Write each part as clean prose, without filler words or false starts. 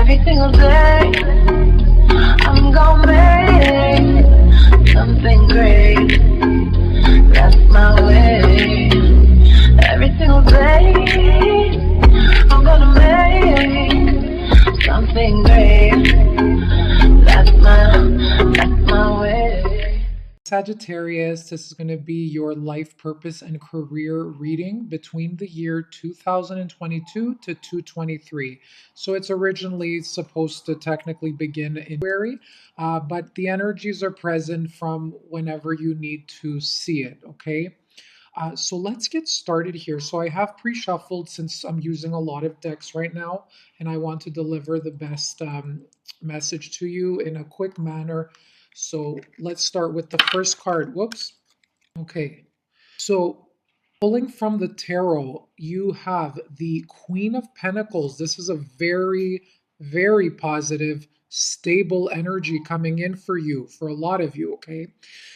Every single day, I'm gonna make something great. That's my way. Every single day, I'm gonna make something great. That's my way. Sagittarius, this is going to be your life purpose and career reading between the year 2022 to 223. So it's originally supposed to technically begin in February, but the energies are present from whenever you need to see it, okay? So let's get started here. So I have pre-shuffled since I'm using a lot of decks right now, and I want to deliver the best message to you in a quick manner. So let's start with the first card. Whoops. Okay. So pulling from the tarot, you have the Queen of Pentacles. This is a very, very positive, stable energy coming in for you, for a lot of you, okay?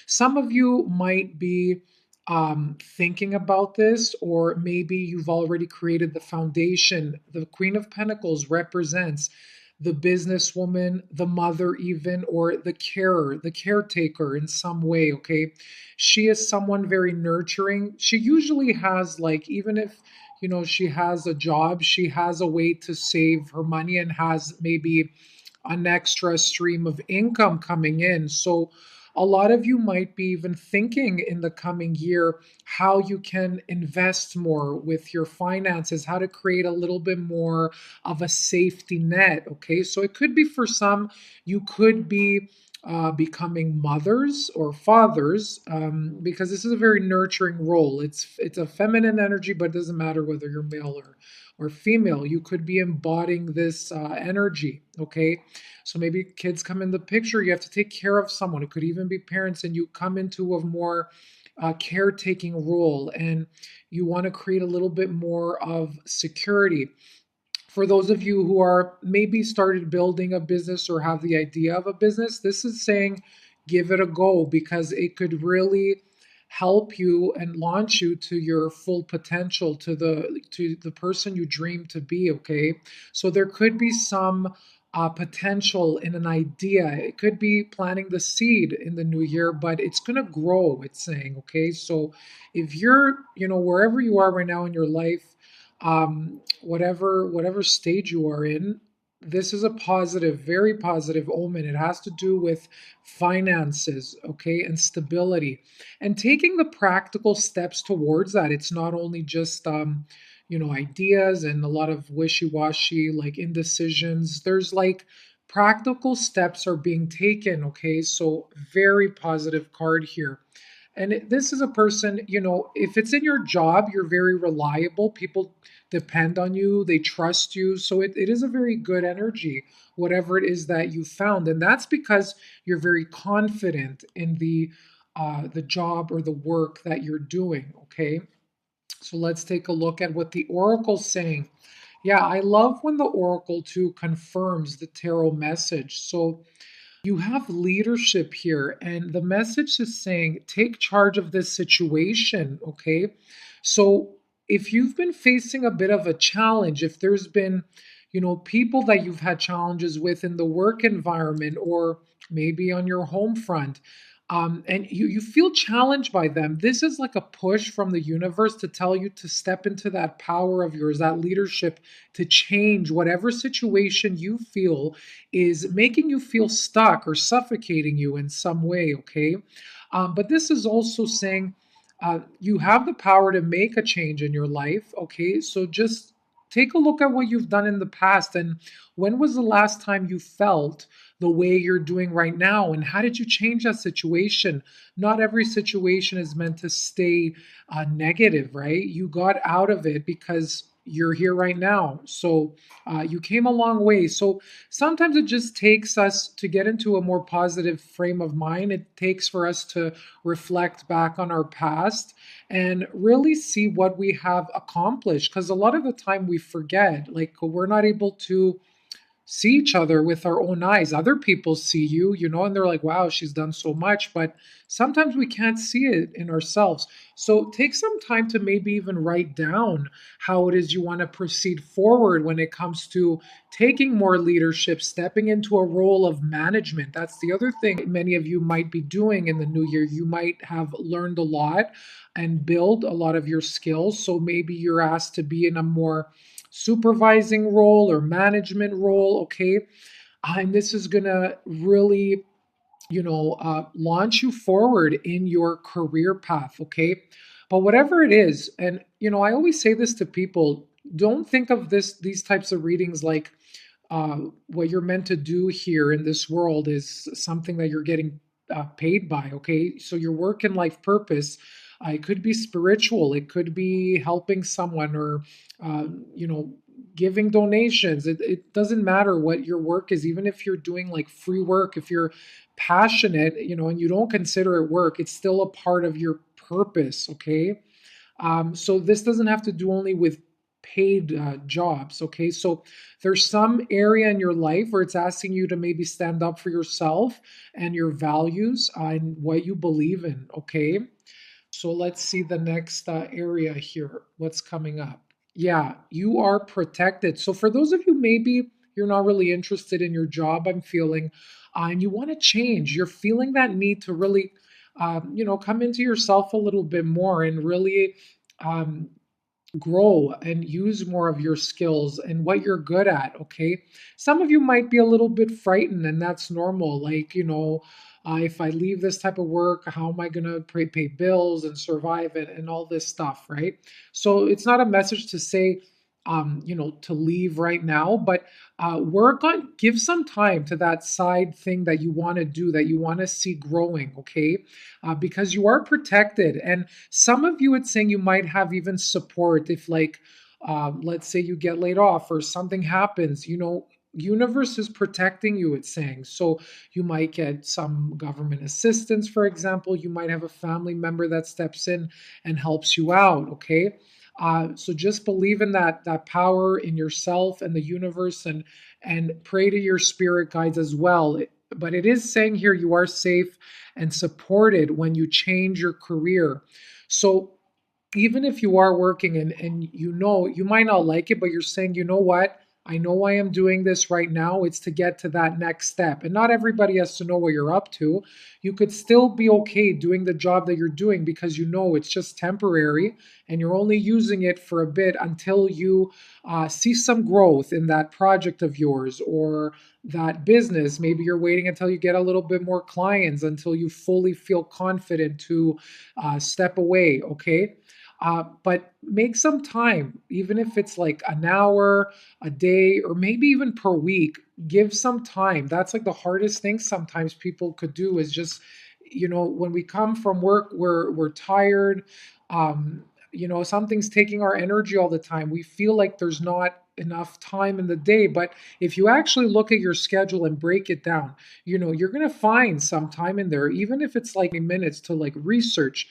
Some of you might be thinking about this, or maybe you've already created the foundation. The Queen of Pentacles represents the businesswoman, the mother, even, or the carer, the caretaker in some way, okay? She is someone very nurturing. She usually has, like, even if, she has a job, she has a way to save her money and has maybe an extra stream of income coming in. So a lot of you might be even thinking in the coming year how you can invest more with your finances, how to create a little bit more of a safety net. Okay, so it could be for some, you could be becoming mothers or fathers, because this is a very nurturing role. It's a feminine energy, but it doesn't matter whether you're male or female. You could be embodying this energy. Okay, so maybe kids come in the picture. You have to take care of someone. It could even be parents, and you come into a more caretaking role, and you want to create a little bit more of security. For those of you who are maybe started building a business or have the idea of a business, this is saying give it a go, because it could really help you and launch you to your full potential, to the person you dream to be. Okay, so there could be some potential in an idea. It could be planting the seed in the new year, but it's going to grow, it's saying. Okay, so if you're, wherever you are right now in your life, whatever stage you are in, this is a positive, very positive omen. It has to do with finances, okay, and stability, and taking the practical steps towards that. It's not only just ideas and a lot of wishy-washy, like indecisions. There's like practical steps are being taken. Okay, so very positive card here. And this is a person, if it's in your job, you're very reliable. People depend on you, they trust you. So it is a very good energy, whatever it is that you found. And that's because you're very confident in the job or the work that you're doing. Okay. So let's take a look at what the oracle's saying. Yeah, I love when the oracle too confirms the tarot message. So you have leadership here, and the message is saying take charge of this situation. Okay, so if you've been facing a bit of a challenge, if there's been people that you've had challenges with in the work environment, or maybe on your home front, and you feel challenged by them, this is like a push from the universe to tell you to step into that power of yours, that leadership, to change whatever situation you feel is making you feel stuck or suffocating you in some way. Okay, but this is also saying you have the power to make a change in your life. Okay, so just take a look at what you've done in the past, and when was the last time you felt the way you're doing right now, and how did you change that situation? Not every situation is meant to stay negative, right? You got out of it because you're here right now. So you came a long way. So sometimes it just takes us to get into a more positive frame of mind. It takes for us to reflect back on our past and really see what we have accomplished. Because a lot of the time we forget, like we're not able to see each other with our own eyes. Other people see you, and they're like, wow, she's done so much, but sometimes we can't see it in ourselves. So take some time to maybe even write down how it is you want to proceed forward when it comes to taking more leadership, stepping into a role of management. That's the other thing many of you might be doing in the new year. You might have learned a lot and build a lot of your skills. So maybe you're asked to be in a more supervising role or management role, okay? And this is going to really, launch you forward in your career path, okay? But whatever it is, and I always say this to people, don't think of these types of readings like what you're meant to do here in this world is something that you're getting paid by, okay? So your work and life purpose, it could be spiritual, it could be helping someone, or uh, you know giving donations. It doesn't matter what your work is, even if you're doing like free work, if you're passionate, and you don't consider it work, it's still a part of your purpose, okay? So this doesn't have to do only with paid jobs, okay? So there's some area in your life where it's asking you to maybe stand up for yourself and your values and what you believe in, okay? So let's see the next area here. What's coming up? Yeah, you are protected. So for those of you, maybe you're not really interested in your job, I'm feeling, and you want to change, you're feeling that need to really, come into yourself a little bit more and really um, grow and use more of your skills and what you're good at, okay? Some of you might be a little bit frightened, and that's normal. Like, if I leave this type of work, how am I going to pay bills and survive it and all this stuff, right? So it's not a message to say, to leave right now, but work on, give some time to that side thing that you want to do, that you want to see growing, okay? Because you are protected. And some of you, it's saying you might have even support if, like, let's say you get laid off or something happens, universe is protecting you, it's saying. So you might get some government assistance, for example. You might have a family member that steps in and helps you out, okay? So just believe in that power in yourself and the universe, and pray to your spirit guides as well. But it is saying here you are safe and supported when you change your career. So even if you are working, and you might not like it, but you're saying, you know what, I know why I'm doing this right now, it's to get to that next step. And not everybody has to know what you're up to. You could still be okay doing the job that you're doing because it's just temporary, and you're only using it for a bit until you see some growth in that project of yours or that business. Maybe you're waiting until you get a little bit more clients, until you fully feel confident to step away, okay? But make some time, even if it's like an hour, a day, or maybe even per week. Give some time. That's like the hardest thing sometimes people could do, is just, when we come from work, we're tired. Something's taking our energy all the time. We feel like there's not enough time in the day. But if you actually look at your schedule and break it down, you're going to find some time in there, even if it's like minutes, to like research.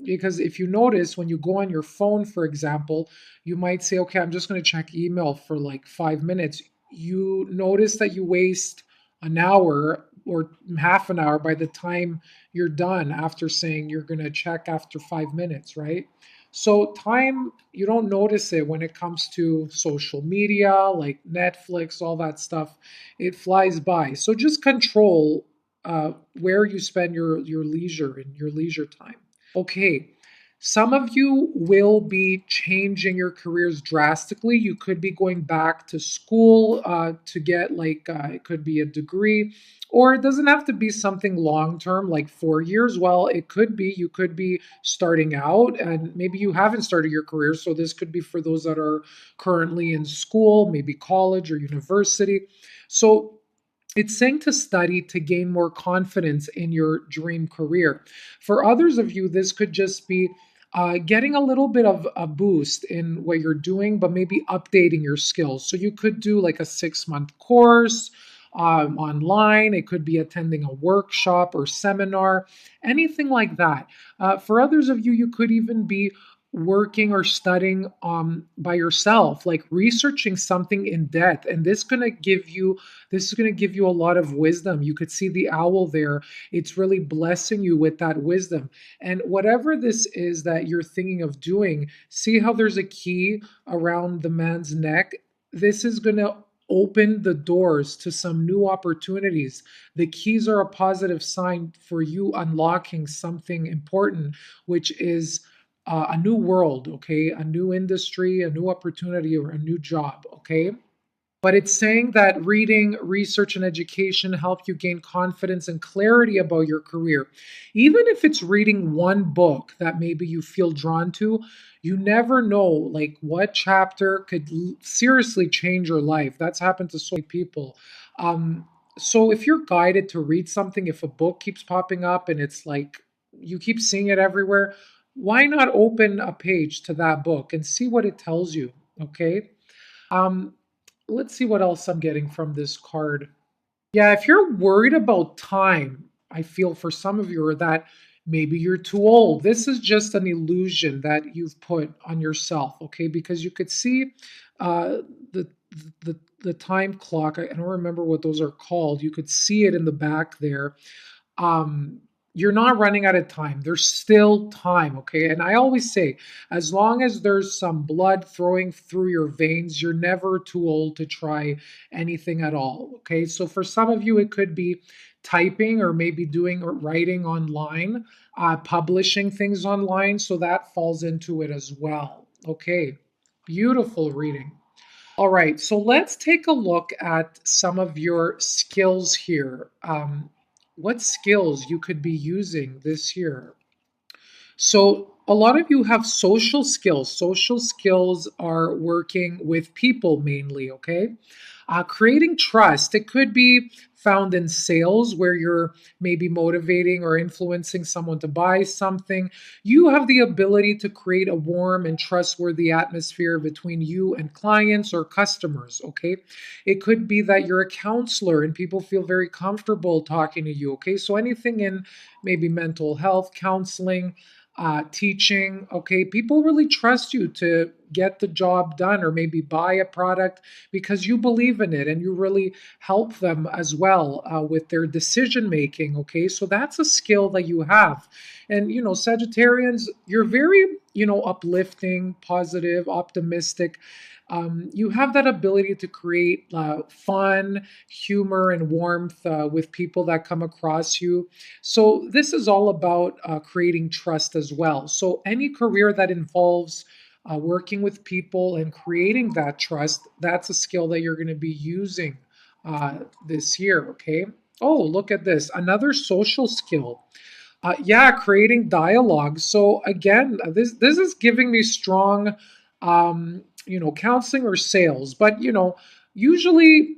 Because if you notice, when you go on your phone, for example, you might say, okay, I'm just going to check email for like 5 minutes. You notice that you waste an hour or half an hour by the time you're done, after saying you're going to check after 5 minutes, right? So time, you don't notice it when it comes to social media, like Netflix, all that stuff. It flies by. So just control where you spend your leisure and your leisure time. Okay, some of you will be changing your careers drastically. You could be going back to school to get, like, it could be a degree, or it doesn't have to be something long term, like 4 years. Well, it could be, you could be starting out, and maybe you haven't started your career. So this could be for those that are currently in school, maybe college or university. So it's saying to study to gain more confidence in your dream career. For others of you, this could just be getting a little bit of a boost in what you're doing, but maybe updating your skills. So you could do like a 6-month course online. It could be attending a workshop or seminar, anything like that. For others of you, you could even be working or studying by yourself, like researching something in depth, and this is going to give you a lot of wisdom. You could see the owl there. It's really blessing you with that wisdom. And whatever this is that you're thinking of doing, see how there's a key around the man's neck. This is going to open the doors to some new opportunities. The keys are a positive sign for you unlocking something important, which is a new world, okay? A new industry, a new opportunity, or a new job, okay? But it's saying that reading, research, and education help you gain confidence and clarity about your career. Even if it's reading one book that maybe you feel drawn to, you never know like what chapter could seriously change your life. That's happened to so many people. So if you're guided to read something, if a book keeps popping up and it's like you keep seeing it everywhere, why not open a page to that book and see what it tells you? Okay. Um, let's see what else I'm getting from this card. Yeah, if you're worried about time, I feel for some of you, or that maybe you're too old. This is just an illusion that you've put on yourself, okay? Because you could see uh, the the time clock. I don't remember what those are called. You could see it in the back there. um you're not running out of time. There's still time, okay? And I always say, as long as there's some blood flowing through your veins, you're never too old to try anything at all, okay? So for some of you, it could be typing or maybe doing or writing online, publishing things online, so that falls into it as well. Okay, beautiful reading. All right, so let's take a look at some of your skills here. What skills you could be using this year? So, a lot of you have social skills. Social skills are working with people mainly, okay? Creating trust. It could be found in sales where you're maybe motivating or influencing someone to buy something. You have the ability to create a warm and trustworthy atmosphere between you and clients or customers, okay? It could be that you're a counselor and people feel very comfortable talking to you, okay? So anything in maybe mental health, counseling, teaching, okay? People really trust you to get the job done or maybe buy a product because you believe in it and you really help them as well with their decision making, okay? So that's a skill that you have. And, Sagittarians, you're very, uplifting, positive, optimistic. You have that ability to create fun, humor, and warmth with people that come across you. So, this is all about creating trust as well. So, any career that involves working with people and creating that trust, that's a skill that you're going to be using this year, okay? Oh, look at this. Another social skill. Yeah, creating dialogue. So again, this is giving me strong, counseling or sales. But usually,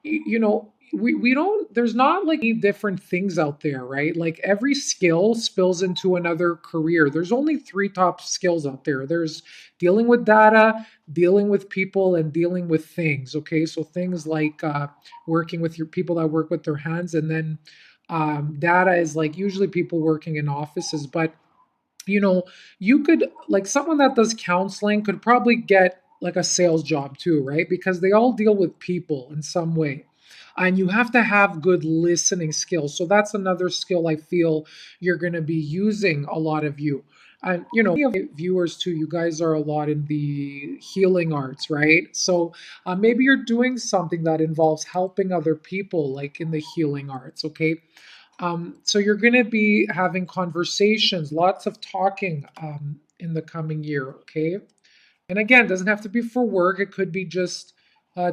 we don't. There's not like any different things out there, right? Like every skill spills into another career. There's only three top skills out there. There's dealing with data, dealing with people, and dealing with things. Okay, so things like working with your people that work with their hands, and then data is like usually people working in offices. But you could, like, someone that does counseling could probably get like a sales job too, right? Because they all deal with people in some way. And you have to have good listening skills. So that's another skill I feel you're going to be using, a lot of you. And many of my viewers too, you guys are a lot in the healing arts, right? So maybe you're doing something that involves helping other people, like in the healing arts, okay? So you're going to be having conversations, lots of talking in the coming year, okay? And again, it doesn't have to be for work. It could be just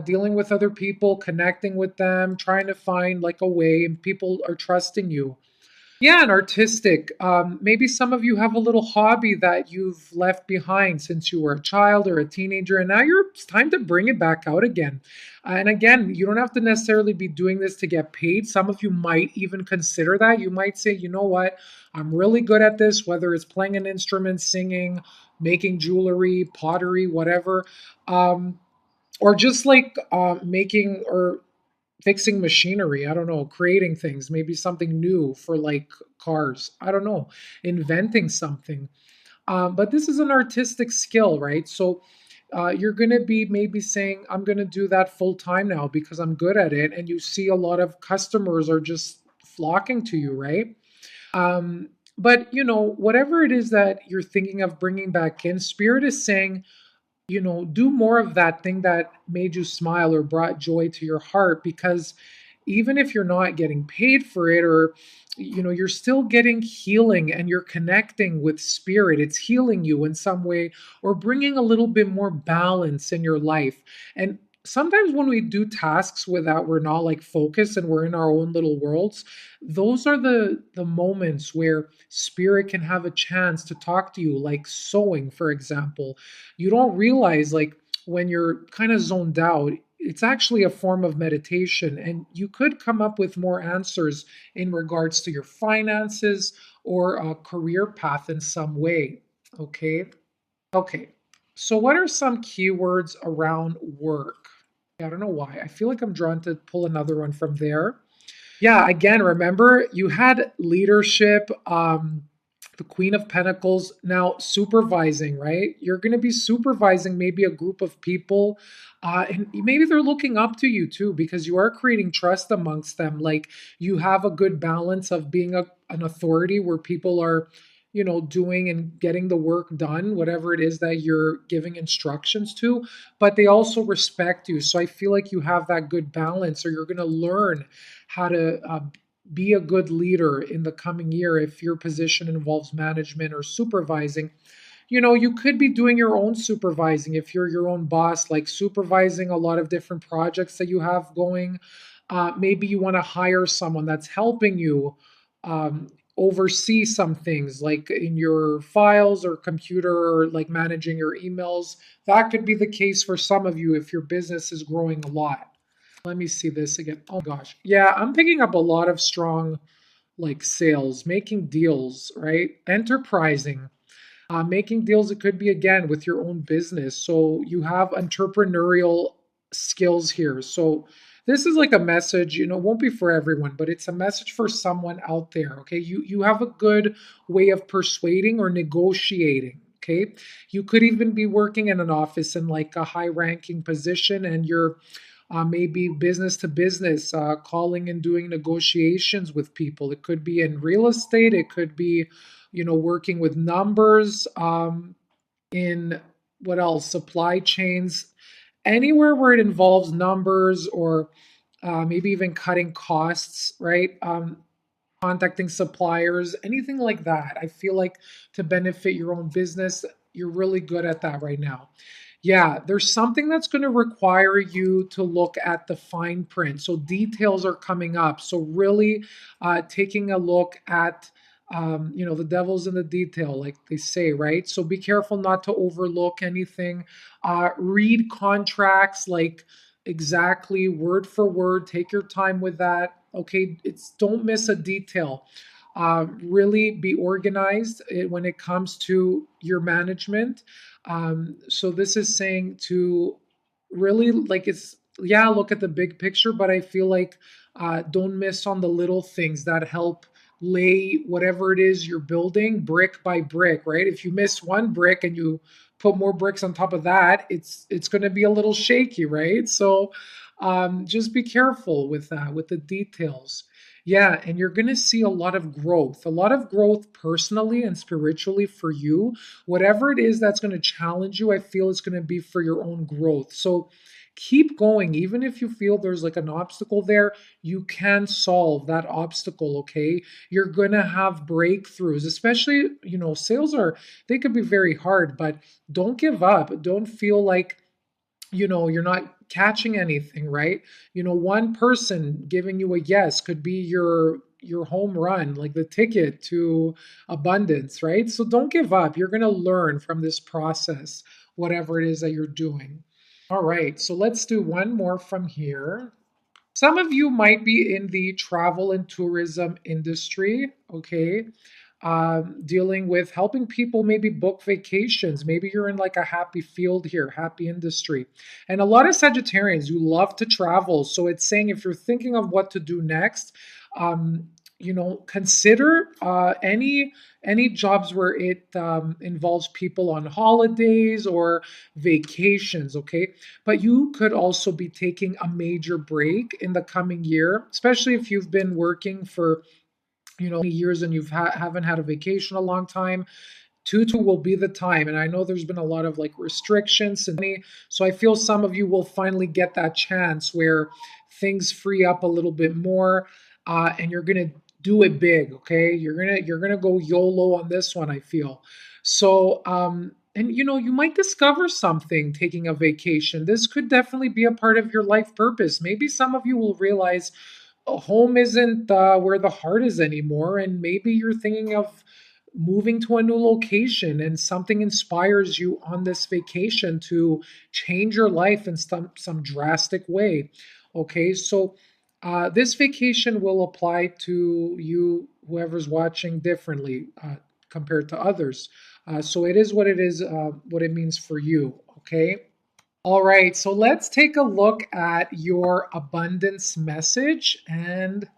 dealing with other people, connecting with them, trying to find like a way, and people are trusting you. Yeah, and artistic. Maybe some of you have a little hobby that you've left behind since you were a child or a teenager, and now it's time to bring it back out again. And again, you don't have to necessarily be doing this to get paid. Some of you might even consider that. You might say, you know what, I'm really good at this, whether it's playing an instrument, singing, making jewelry, pottery, whatever. Or just like making or fixing machinery. I don't know, creating things, maybe something new for like cars. I don't know, inventing something. But this is an artistic skill, right? So you're going to be maybe saying, I'm going to do that full time now because I'm good at it. And you see a lot of customers are just flocking to you, right? But, whatever it is that you're thinking of bringing back in, Spirit is saying, do more of that thing that made you smile or brought joy to your heart, because even if you're not getting paid for it, or you're still getting healing and you're connecting with spirit. It's healing you in some way or bringing a little bit more balance in your life. And sometimes when we do tasks without, we're not like focused and we're in our own little worlds, those are the moments where spirit can have a chance to talk to you, like sewing, for example. You don't realize, like, when you're kind of zoned out, it's actually a form of meditation, and you could come up with more answers in regards to your finances or a career path in some way. Okay. Okay. So, what are some keywords around work? I don't know why. I feel like I'm drawn to pull another one from there. Yeah, again, remember you had leadership, the Queen of Pentacles, now supervising, right? You're going to be supervising maybe a group of people, and maybe they're looking up to you too because you are creating trust amongst them. Like you have a good balance of being an authority where people are, doing and getting the work done, whatever it is that you're giving instructions to, but they also respect you. So I feel like you have that good balance, or you're going to learn how to be a good leader in the coming year if your position involves management or supervising. You could be doing your own supervising if you're your own boss, like supervising a lot of different projects that you have going. Maybe you want to hire someone that's helping you um, oversee some things, like in your files or computer, or like managing your emails. That could be the case for some of you if your business is growing a lot. Let me see this again. Oh gosh. Yeah, I'm picking up a lot of strong, like, sales, making deals, right? Enterprising. Making deals, it could be again with your own business. So you have entrepreneurial skills here. So this is like a message, it won't be for everyone, but it's a message for someone out there. Okay. You have a good way of persuading or negotiating. Okay. You could even be working in an office in like a high ranking position, and you're maybe business to business, calling and doing negotiations with people. It could be in real estate. It could be, working with numbers, in what else? Supply chains, anywhere where it involves numbers, or maybe even cutting costs, right? Contacting suppliers, anything like that. I feel like to benefit your own business, you're really good at that right now. Yeah, there's something that's going to require you to look at the fine print. So details are coming up. So really taking a look at, the devil's in the detail, like they say, right? So be careful not to overlook anything. Read contracts like exactly word for word. Take your time with that. Okay, don't miss a detail. Really be organized when it comes to your management. So this is saying to really, like, it's, yeah, look at the big picture, but I feel like don't miss on the little things that help lay whatever it is you're building brick by brick, right? If you miss one brick and you put more bricks on top of that, it's going to be a little shaky, right? So just be careful with that, with the details. Yeah, and you're going to see a lot of growth personally and spiritually for you. Whatever it is that's going to challenge you, I feel it's going to be for your own growth. So keep going. Even if you feel there's like an obstacle there, you can solve that obstacle, okay? You're going to have breakthroughs, especially, sales they could be very hard, but don't give up. Don't feel like, you're not catching anything, right? One person giving you a yes could be your home run, like the ticket to abundance, right? So don't give up. You're going to learn from this process, whatever it is that you're doing. All right, so let's do one more from here. Some of you might be in the travel and tourism industry, okay? Dealing with helping people maybe book vacations. Maybe you're in like a happy field here, happy industry. And a lot of Sagittarians, you love to travel. So it's saying if you're thinking of what to do next, um, consider any jobs where it involves people on holidays or vacations, okay? But you could also be taking a major break in the coming year, especially if you've been working for years and haven't had a vacation a long time. 2 will be the time. And I know there's been a lot of like restrictions and so I feel some of you will finally get that chance where things free up a little bit more, and you're gonna do it big. Okay, you're gonna go YOLO on this one, I feel. So and you might discover something taking a vacation. This could definitely be a part of your life purpose. Maybe some of you will realize home isn't where the heart is anymore, and maybe you're thinking of moving to a new location and something inspires you on this vacation to change your life in some drastic way. Okay, so this vacation will apply to you, whoever's watching, differently compared to others. So it is what it is, what it means for you. Okay. All right, so let's take a look at your abundance message, and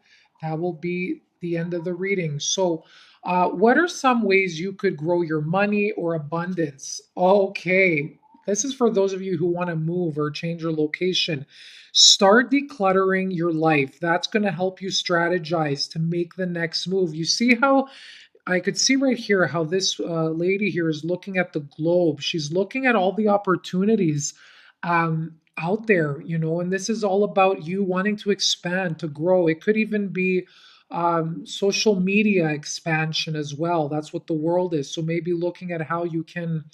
that will be the end of the reading. So, what are some ways you could grow your money or abundance? Okay, this is for those of you who want to move or change your location. Start decluttering your life. That's going to help you strategize to make the next move. You see how I could see right here how this lady here is looking at the globe. She's looking at all the opportunities out there, and this is all about you wanting to expand, to grow. It could even be social media expansion as well. That's what the world is. So maybe looking at how you can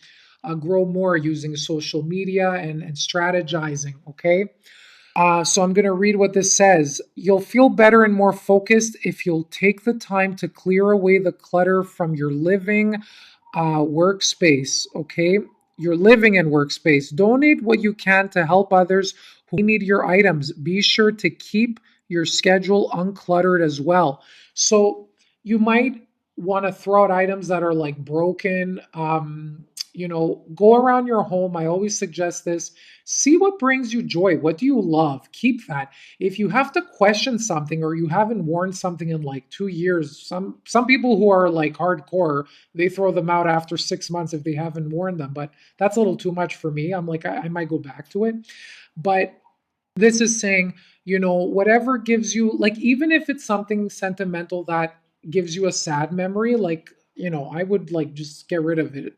grow more using social media and strategizing, okay? So I'm going to read what this says. You'll feel better and more focused if you'll take the time to clear away the clutter from your living workspace, okay? Your living and workspace. Donate what you can to help others who need your items. Be sure to keep your schedule uncluttered as well. So you might want to throw out items that are like broken. Go around your home. I always suggest this. See what brings you joy. What do you love? Keep that. If you have to question something or you haven't worn something in like 2 years, some people who are like hardcore, they throw them out after 6 months if they haven't worn them. But that's a little too much for me. I'm like, I might go back to it. But this is saying, whatever gives you, like, even if it's something sentimental that gives you a sad memory, like, I would like just get rid of it,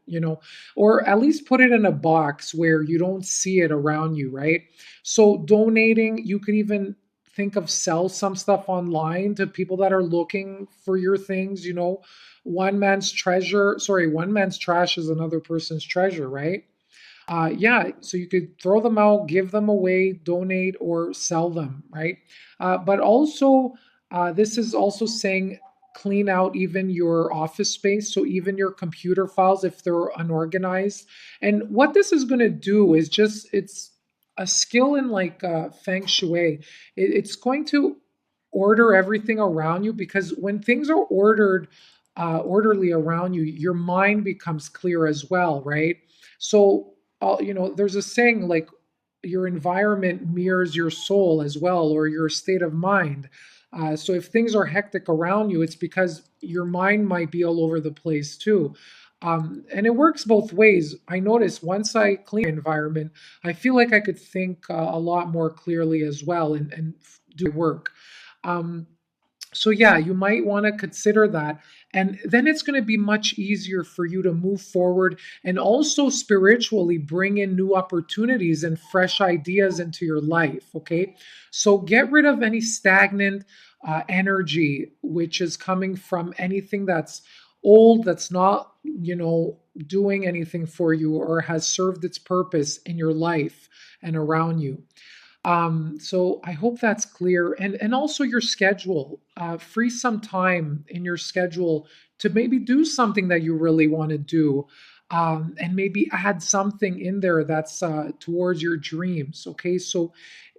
or at least put it in a box where you don't see it around you, right? So donating, you could even think of sell some stuff online to people that are looking for your things, one man's trash is another person's treasure, right? Yeah, so you could throw them out, give them away, donate, or sell them, right? But also, this is also saying clean out even your office space, so even your computer files if they're unorganized. And what this is going to do is it's a skill in like feng shui. It's going to order everything around you, because when things are orderly around you, your mind becomes clear as well, right? So there's a saying like your environment mirrors your soul as well, or your state of mind. So if things are hectic around you, it's because your mind might be all over the place too. And it works both ways. I notice once I clean my environment, I feel like I could think a lot more clearly as well, and do work. Um, so yeah, you might want to consider that. And then it's going to be much easier for you to move forward and also spiritually bring in new opportunities and fresh ideas into your life. Okay. So get rid of any stagnant energy, which is coming from anything that's old, that's not, doing anything for you or has served its purpose in your life and around you. So I hope that's clear. And also your schedule. Free some time in your schedule to maybe do something that you really want to do. And maybe add something in there that's towards your dreams. Okay. So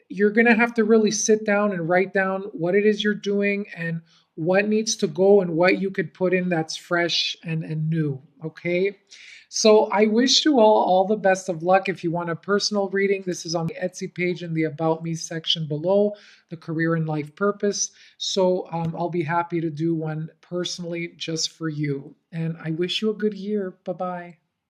you're going to have to really sit down and write down what it is you're doing and what needs to go and what you could put in that's fresh and new. Okay. So I wish you all the best of luck. If you want a personal reading, this is on the Etsy page in the About Me section below, the career and life purpose. So I'll be happy to do one personally just for you. And I wish you a good year. Bye bye.